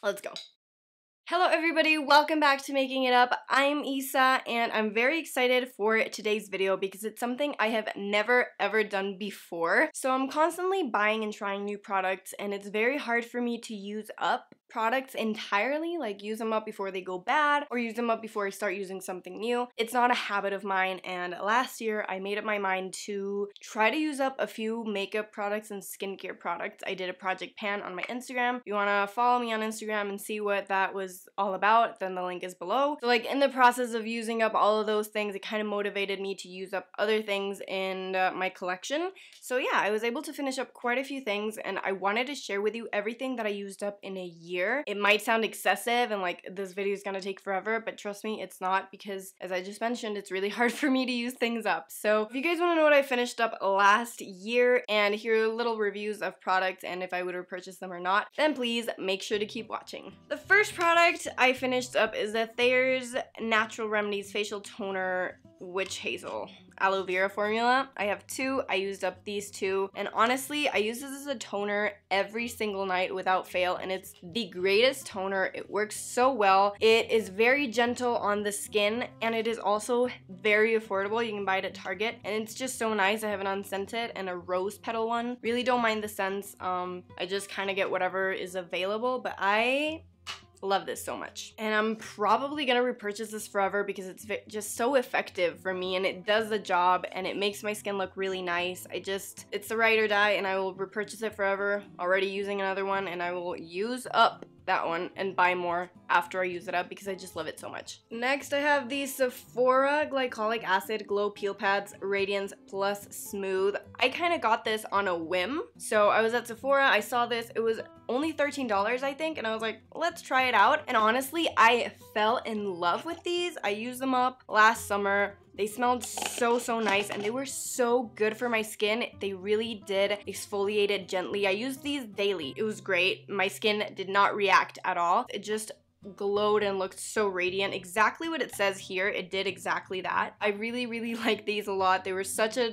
Let's go. Hello everybody, welcome back to Making It Up. I'm Isa and I'm very excited for today's video because it's something I have never ever done before. So I'm constantly buying and trying new products and it's very hard for me to use up products entirely, like use them up before they go bad or use them up before I start using something new. It's not a habit of mine, and last year I made up my mind to try to use up a few makeup products and skincare products. I did a project pan on my Instagram. If you want to follow me on Instagram and see what that was all about, then the link is below. So like in the process of using up all of those things, it kind of motivated me to use up other things in my collection. So yeah, I was able to finish up quite a few things and I wanted to share with you everything that I used up in a year. It might sound excessive and like this video is gonna take forever, but trust me, it's not, because as I just mentioned, it's really hard for me to use things up. So if you guys want to know what I finished up last year and hear little reviews of products and if I would repurchase them or not, then please make sure to keep watching. The first product I finished up is the Thayers Natural Remedies Facial Toner Witch Hazel Aloe Vera formula. I have two. I used up these two, and honestly I use this as a toner every single night without fail, and it's the greatest toner. It works so well. It is very gentle on the skin and it is also very affordable. You can buy it at Target and it's just so nice. I have an unscented and a rose petal one. Really don't mind the scents. I just kind of get whatever is available, but I love this so much. And I'm probably gonna repurchase this forever because it's just so effective for me and it does the job and it makes my skin look really nice. It's the ride or die and I will repurchase it forever. Already using another one and I will use up that one and buy more after I use it up because I just love it so much. Next I have the Sephora Glycolic Acid Glow Peel Pads Radiance Plus Smooth. I kind of got this on a whim. So I was at Sephora, I saw this, it was only $13 I think, and I was like, let's try it out. And honestly, I fell in love with these. I used them up last summer. They smelled so nice and they were so good for my skin. They really did exfoliate it gently. I used these daily. It was great. My skin did not react at all. It just glowed and looked so radiant. Exactly what it says here. It did exactly that. I really like these a lot. They were such a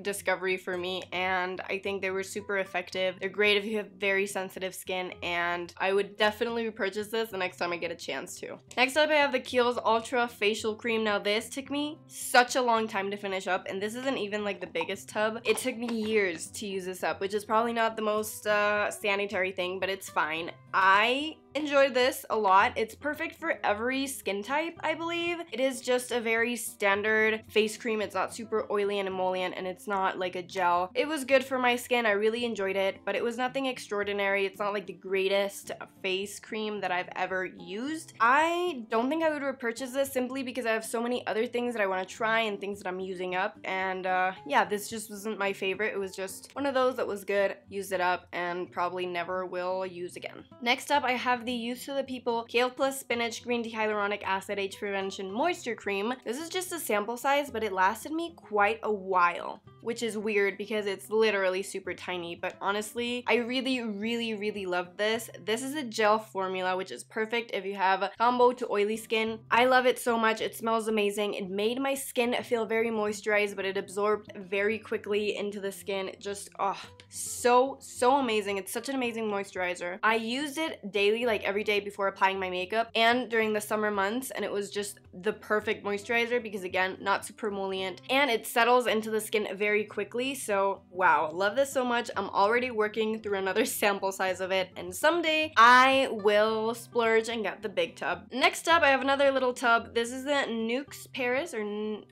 discovery for me and I think they were super effective. They're great if you have very sensitive skin and I would definitely repurchase this the next time I get a chance to. Next up I have the Kiehl's Ultra Facial Cream. Now this took me such a long time to finish up and this isn't even like the biggest tub. It took me years to use this up, which is probably not the most sanitary thing, but it's fine. I enjoyed this a lot. It's perfect for every skin type, I believe. It is just a very standard face cream. It's not super oily and emollient and it's not like a gel. It was good for my skin. I really enjoyed it, but it was nothing extraordinary. It's not like the greatest face cream that I've ever used. I don't think I would repurchase this simply because I have so many other things that I want to try and things that I'm using up, and yeah, this just wasn't my favorite. It was just one of those that was good, used it up, and probably never will use again. Next up I have the Youth to the People Kiehl Plus Spinach Green Tea Hyaluronic Acid Age Prevention Moisture Cream. This is just a sample size, but it lasted me quite a while, which is weird because it's literally super tiny, but honestly, I really love this. This is a gel formula, which is perfect if you have combo to oily skin. I love it so much. It smells amazing. It made my skin feel very moisturized, but it absorbed very quickly into the skin. Just, oh, so amazing. It's such an amazing moisturizer. I used it daily, like every day before applying my makeup and during the summer months, and it was just the perfect moisturizer because again, not super emollient and it settles into the skin very quickly. So wow, love this so much. I'm already working through another sample size of it and someday I will splurge and get the big tub. Next up I have another little tub. This is the Nux Paris, or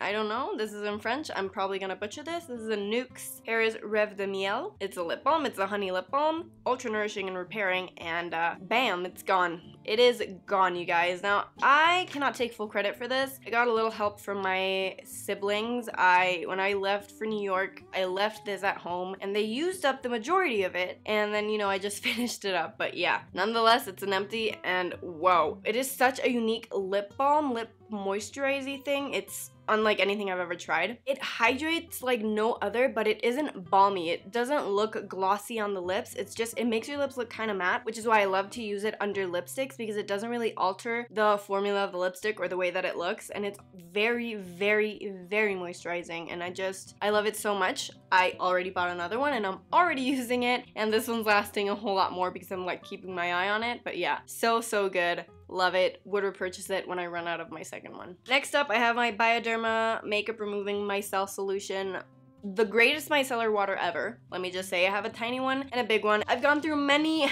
I don't know, this is in French. I'm probably gonna butcher this. This is a Nux Paris Rêve de Miel. It's a lip balm. It's a honey lip balm, ultra nourishing and repairing, and bam, it's gone. It is gone, you guys. Now, I cannot take full credit for this. I got a little help from my siblings. When I left for New York, I left this at home and they used up the majority of it. And then, you know, I just finished it up. But yeah, nonetheless, it's an empty and whoa. It is such a unique lip balm, lip moisturizing thing. It's unlike anything I've ever tried. It hydrates like no other, but it isn't balmy. It doesn't look glossy on the lips. It's just, it makes your lips look kind of matte, which is why I love to use it under lipsticks because it doesn't really alter the formula of the lipstick or the way that it looks, and it's very, very, very moisturizing, and I love it so much. I already bought another one and I'm already using it, and this one's lasting a whole lot more because I'm like keeping my eye on it, but yeah, so good. Love it. Would repurchase it when I run out of my second one. Next up, I have my Bioderma Makeup Removing Micelle Solution. The greatest micellar water ever. Let me just say, I have a tiny one and a big one. I've gone through many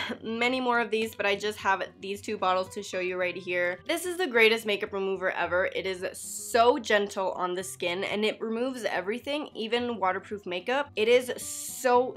more of these, but I just have these two bottles to show you right here. This is the greatest makeup remover ever. It is so gentle on the skin and it removes everything, even waterproof makeup. It is so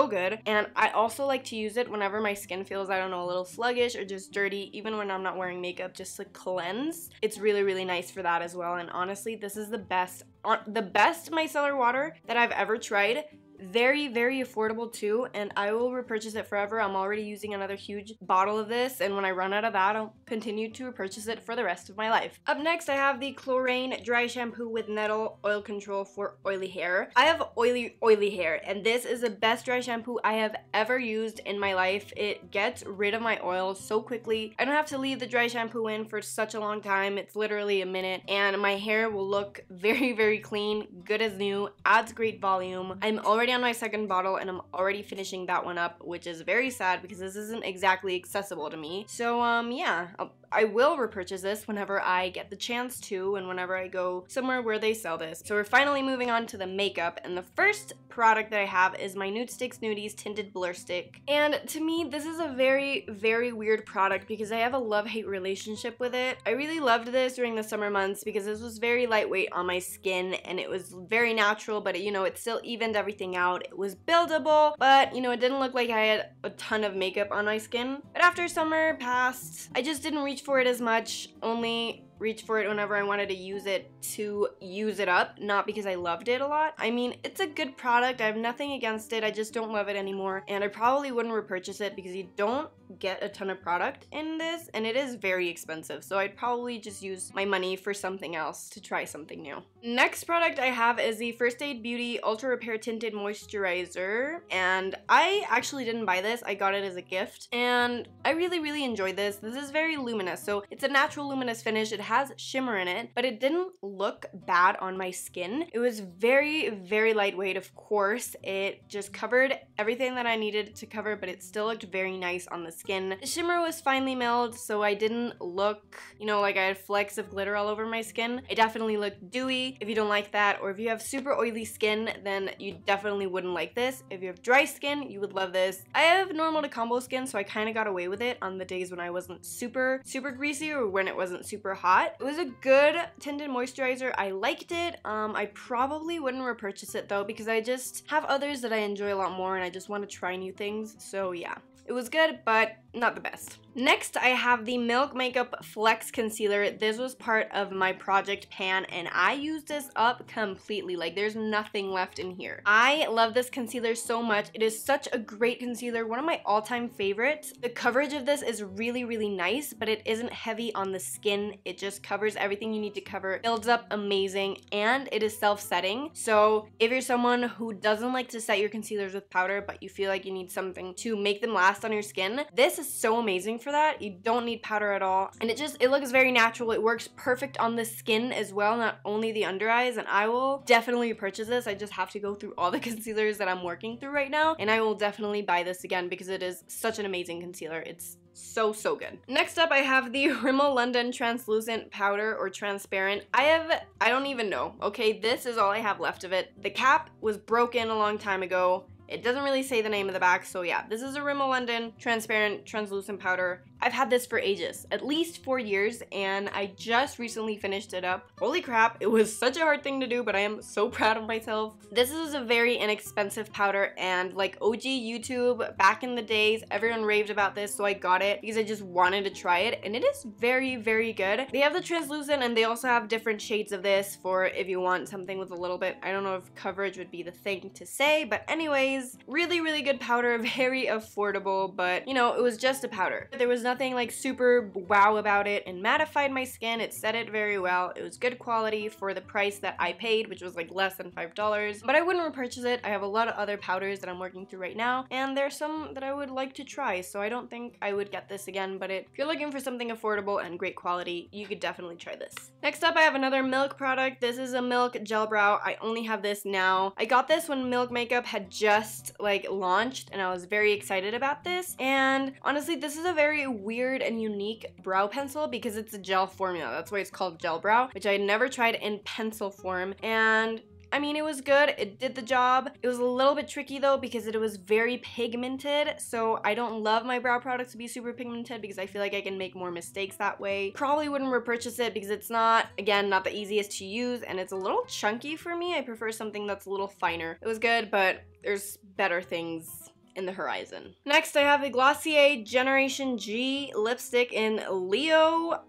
good. And I also like to use it whenever my skin feels, I don't know, a little sluggish or just dirty, even when I'm not wearing makeup, just to cleanse. It's really nice for that as well. And honestly, this is the best micellar water that I've ever tried. Very affordable too, and I will repurchase it forever. I'm already using another huge bottle of this, and when I run out of that, I'll continue to repurchase it for the rest of my life. Up next, I have the Klorane Dry Shampoo with Nettle Oil Control for oily hair. I have oily hair, and this is the best dry shampoo I have ever used in my life. It gets rid of my oil so quickly. I don't have to leave the dry shampoo in for such a long time. It's literally a minute, and my hair will look very clean, good as new, adds great volume. I'm already on my second bottle and I'm already finishing that one up, which is very sad because this isn't exactly accessible to me. So yeah, I will repurchase this whenever I get the chance to and whenever I go somewhere where they sell this. So we're finally moving on to the makeup, and the first product that I have is my Nudestix Nudies Tinted Blur Stick. And to me, this is a very weird product because I have a love-hate relationship with it. I really loved this during the summer months because this was very lightweight on my skin and it was very natural, but it still evened everything out. It was buildable, but it didn't look like I had a ton of makeup on my skin. But after summer passed, I just didn't reach for it as much, only reach for it whenever I wanted to use it up, not because I loved it a lot. I mean, it's a good product. I have nothing against it. I just don't love it anymore, and I probably wouldn't repurchase it because you don't get a ton of product in this, and it is very expensive, so I'd probably just use my money for something else to try something new. Next product I have is the First Aid Beauty Ultra Repair Tinted Moisturizer, and I actually didn't buy this. I got it as a gift, and I really enjoyed this. This is very luminous, so it's a natural luminous finish. It has shimmer in it, but it didn't look bad on my skin. It was very lightweight, of course. It just covered everything that I needed to cover, but it still looked very nice on the skin. The shimmer was finely milled, so I didn't look, like I had flecks of glitter all over my skin. I definitely looked dewy. If you don't like that, or if you have super oily skin, then you definitely wouldn't like this. If you have dry skin, you would love this. I have normal to combo skin, so I kind of got away with it on the days when I wasn't super greasy or when it wasn't super hot. It was a good tinted moisturizer. I liked it. I probably wouldn't repurchase it though because I just have others that I enjoy a lot more and I just want to try new things. So yeah, it was good, but not the best. Next, I have the Milk Makeup Flex Concealer. This was part of my project pan, and I used this up completely. Like, there's nothing left in here. I love this concealer so much. It is such a great concealer, one of my all-time favorites. The coverage of this is really nice, but it isn't heavy on the skin. It just covers everything you need to cover, builds up amazing, and it is self-setting. So if you're someone who doesn't like to set your concealers with powder, but you feel like you need something to make them last on your skin, this is so amazing for that. You don't need powder at all, and it looks very natural. It works perfect on the skin as well, not only the under eyes, and I will definitely purchase this. I just have to go through all the concealers that I'm working through right now, and I will definitely buy this again because it is such an amazing concealer. It's so good. Next up, I have the Rimmel London Translucent Powder or Transparent. I don't even know. Okay, this is all I have left of it. The cap was broken a long time ago. It doesn't really say the name of the back, so yeah, this is a Rimmel London Transparent Translucent Powder. I've had this for ages, at least 4 years, and I just recently finished it up. Holy crap, it was such a hard thing to do, but I am so proud of myself. This is a very inexpensive powder, and like OG YouTube, back in the days, everyone raved about this, so I got it because I just wanted to try it, and it is very good. They have the translucent, and they also have different shades of this for if you want something with a little bit, I don't know if coverage would be the thing to say, but anyways, really good powder, very affordable, but it was just a powder. There was nothing nothing like super wow about it. It mattified my skin. It set it very well. It was good quality for the price that I paid, which was like less than $5. But I wouldn't repurchase it. I have a lot of other powders that I'm working through right now, and there's some that I would like to try, so I don't think I would get this again. But if you're looking for something affordable and great quality, you could definitely try this. Next up, I have another Milk product. This is a Milk Gel Brow. I only have this now. I got this when Milk makeup had just like launched, and I was very excited about this. And honestly, this is a very weird and unique brow pencil because it's a gel formula. That's why it's called Gel Brow, which I had never tried in pencil form. And I mean, it was good. It did the job. It was a little bit tricky though because it was very pigmented. So I don't love my brow products to be super pigmented because I feel like I can make more mistakes that way. Probably wouldn't repurchase it because it's not, again, not the easiest to use, and it's a little chunky for me. I prefer something that's a little finer. It was good, but there's better things in the horizon. Next, I have the Glossier Generation G lipstick in Leo.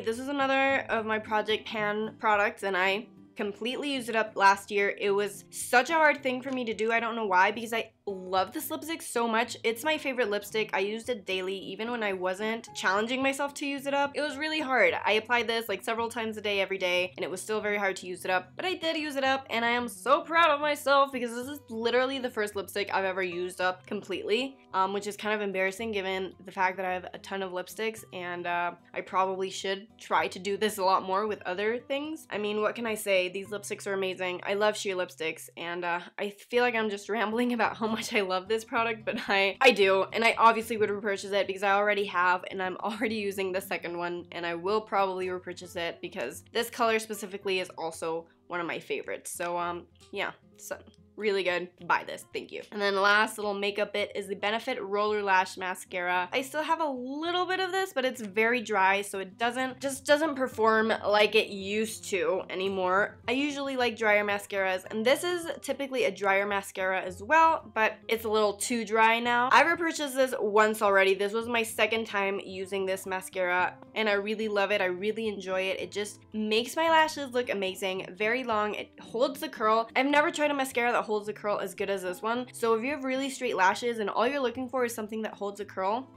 This is another of my Project Pan products, and I completely used it up last year. It was such a hard thing for me to do. I don't know why, because I love this lipstick so much. It's my favorite lipstick. I used it daily, even when I wasn't challenging myself to use it up. It was really hard. I applied this like several times a day, every day, and it was still very hard to use it up, but I did use it up, and I am so proud of myself because this is literally the first lipstick I've ever used up completely, which is kind of embarrassing given the fact that I have a ton of lipsticks, and I probably should try to do this a lot more with other things. I mean, what can I say? These lipsticks are amazing. I love sheer lipsticks, and I feel like I'm just rambling about how much I love this product, but I do, and I obviously would repurchase it because I already have, and I'm already using the second one, and I will probably repurchase it because this color specifically is also one of my favorites. So yeah, so really good. Buy this. Thank you. And then the last little makeup bit is the Benefit Roller Lash Mascara. I still have a little bit of this, but it's very dry, so it doesn't perform like it used to anymore. I usually like drier mascaras, and this is typically a drier mascara as well, but it's a little too dry now. I repurchased this once already. This was my second time using this mascara, and I really love it. I really enjoy it. It just makes my lashes look amazing, very long. It holds the curl. I've never tried a mascara that holds the curl as good as this one. So if you have really straight lashes and all you're looking for is something that holds a curl,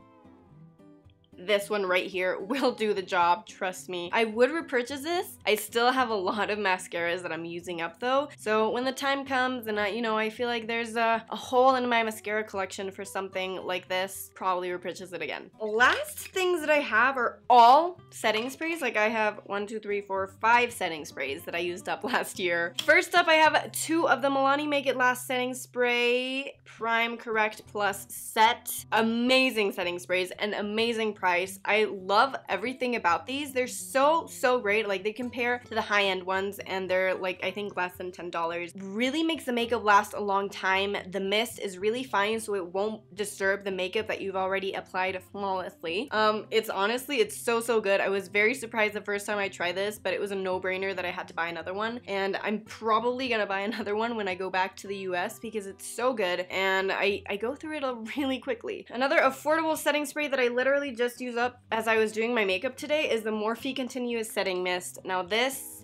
this one right here will do the job, trust me. I would repurchase this. I still have a lot of mascaras that I'm using up though, so when the time comes and I feel like there's a hole in my mascara collection for something like this, probably repurchase it again. The last things that I have are all setting sprays. Like I have 5 setting sprays that I used up last year. First up, I have 2 of the Milani Make It Last setting spray, Prime Correct Plus Set. Amazing setting sprays and amazing price. I love everything about these. They're so great. Like they compare to the high-end ones, and they're like I think less than $10. Really makes the makeup last a long time. The mist is really fine, so it won't disturb the makeup that you've already applied flawlessly. It's so good. I was very surprised the first time I tried this, but it was a no-brainer that I had to buy another one, and I'm probably gonna buy another one when I go back to the US because it's so good, and I go through it really quickly. Another affordable setting spray that I literally just used up as I was doing my makeup today is the Morphe Continuous Setting Mist. Now this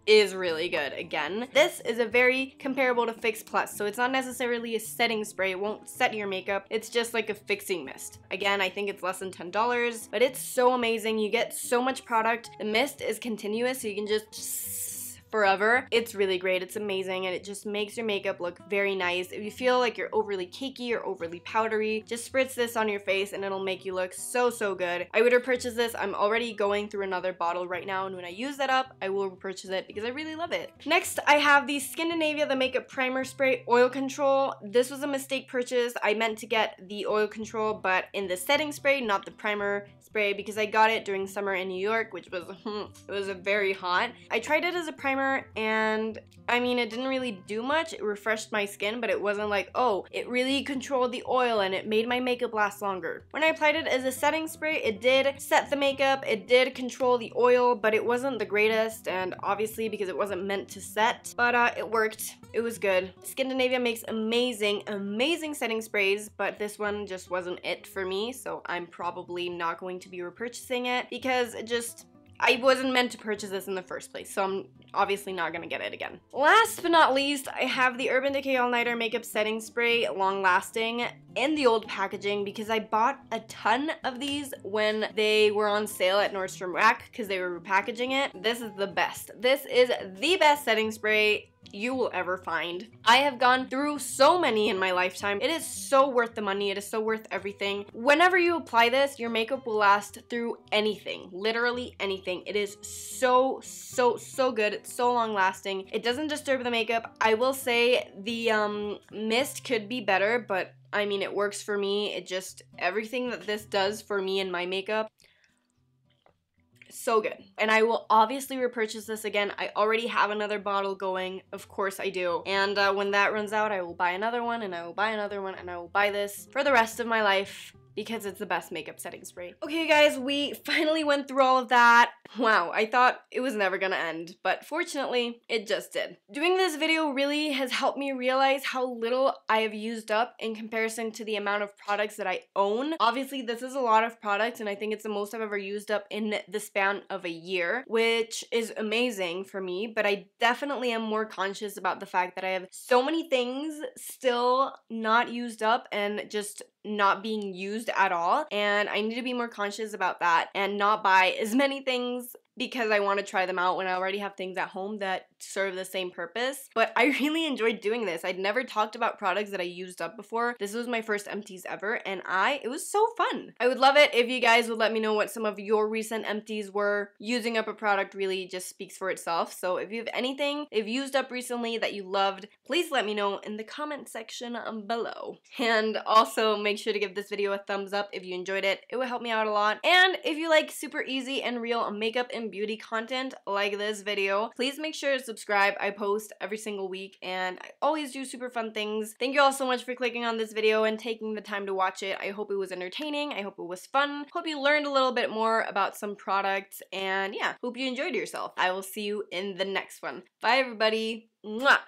is really good. Again, this is a very comparable to Fix Plus, so it's not necessarily a setting spray. It won't set your makeup. It's just like a fixing mist. Again, I think it's less than $10, but it's so amazing. You get so much product. The mist is continuous, so you can just forever. It's really great. It's amazing, and it just makes your makeup look very nice. If you feel like you're overly cakey or overly powdery, just spritz this on your face and it'll make you look so good. I would repurchase this. I'm already going through another bottle right now, and when I use that up, I will repurchase it because I really love it. Next, I have the Skindinavia The Makeup Primer Spray Oil Control. This was a mistake purchase. I meant to get the oil control, but in the setting spray, not the primer spray, because I got it during summer in New York, which was it was very hot. I tried it as a primer, and I mean, it didn't really do much. It refreshed my skin, but it wasn't like, oh, it really controlled the oil and it made my makeup last longer. When I applied it as a setting spray, it did set the makeup, it did control the oil, but it wasn't the greatest, and obviously because it wasn't meant to set, but it worked. It was good. Skindinavia makes amazing setting sprays, but this one just wasn't it for me, so I'm probably not going to be repurchasing it because I wasn't meant to purchase this in the first place, so I'm obviously not gonna get it again. Last but not least, I have the Urban Decay All Nighter Makeup Setting Spray, long lasting, in the old packaging because I bought a ton of these when they were on sale at Nordstrom Rack because they were repackaging it. This is the best. This is the best setting spray you will ever find. I have gone through so many in my lifetime. It is so worth the money. It is so worth everything. Whenever you apply this, your makeup will last through anything, literally anything. It is so good. It's so long lasting. It doesn't disturb the makeup. I will say the mist could be better, but I mean, it works for me. It just, everything that this does for me and my makeup, so good. And I will obviously repurchase this again. I already have another bottle going. Of course I do. And when that runs out, I will buy another one, and I will buy another one, and I will buy this for the rest of my life because it's the best makeup setting spray. Okay guys, we finally went through all of that. Wow, I thought it was never gonna end, but fortunately, it just did. Doing this video really has helped me realize how little I have used up in comparison to the amount of products that I own. Obviously, this is a lot of products, and I think it's the most I've ever used up in the span of a year, which is amazing for me, but I definitely am more conscious about the fact that I have so many things still not used up and just not being used at all, and I need to be more conscious about that and not buy as many things because I want to try them out when I already have things at home that serve the same purpose. But I really enjoyed doing this. I'd never talked about products that I used up before. This was my first empties ever, and it was so fun. I would love it if you guys would let me know what some of your recent empties were. Using up a product really just speaks for itself. So if you have anything you've used up recently that you loved, please let me know in the comment section below. And also make sure to give this video a thumbs up if you enjoyed it. It would help me out a lot. And if you like super easy and real makeup and beauty content like this video, please make sure to subscribe. I post every single week and I always do super fun things. Thank you all so much for clicking on this video and taking the time to watch it. I hope it was entertaining. I hope it was fun. Hope you learned a little bit more about some products, and yeah, hope you enjoyed yourself. I will see you in the next one. Bye everybody. Mwah.